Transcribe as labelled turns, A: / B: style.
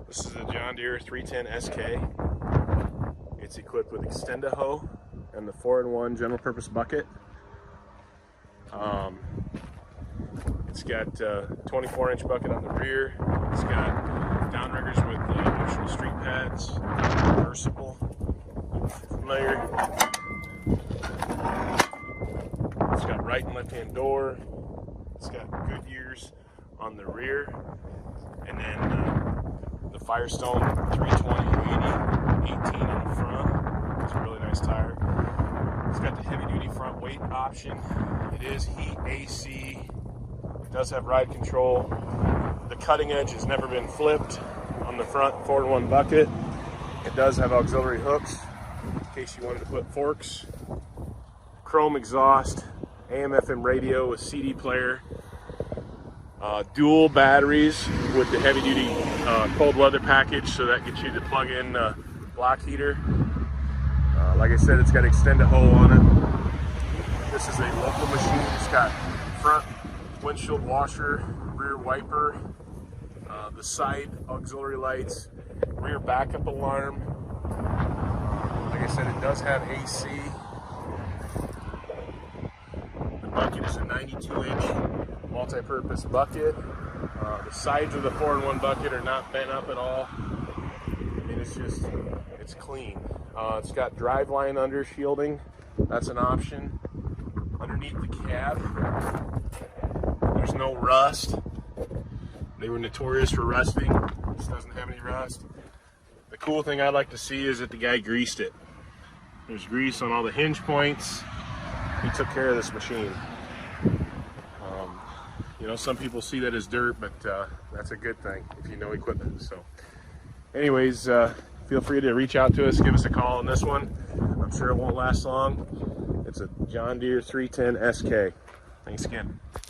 A: This is a John Deere 310 SK. It's equipped with Extend-a-hoe and the 4-in-1 general purpose bucket. It's got a 24-inch bucket on the rear. It's got downriggers with optional street pads, reversible. Familiar. It's got right and left hand door. It's got Goodyears on the rear, and then the Firestone 320/80 18 on the front. It's a really nice tire. It's got the heavy duty front weight option. It is heat AC. It does have ride control. The cutting edge has never been flipped on the front 4-in-1 bucket. It does have auxiliary hooks in case you wanted to put forks. Chrome exhaust, AM/FM radio with CD player. Dual batteries with the heavy duty cold weather package, so that gets you the plug-in block heater. Like I said, it's got Extend-a-hoe on it. This is a local machine. It's got front windshield washer, rear wiper, the side auxiliary lights, rear backup alarm. Like I said, it does have AC. The bucket is a 92-inch multi-purpose bucket. The sides of the 4-in-1 bucket are not bent up at all. I mean, it's clean. It's got Driveline under shielding. That's an option. Underneath the cab, there's no rust. They were notorious for rusting. This doesn't have any rust. The cool thing I'd like to see is that the guy greased it. There's grease on all the hinge points. He took care of this machine. You know, some people see that as dirt, but that's a good thing if you know equipment. So anyways, feel free to reach out to us, give us a call on this one. I'm sure it won't last long. It's a John Deere 310 SK. Thanks again.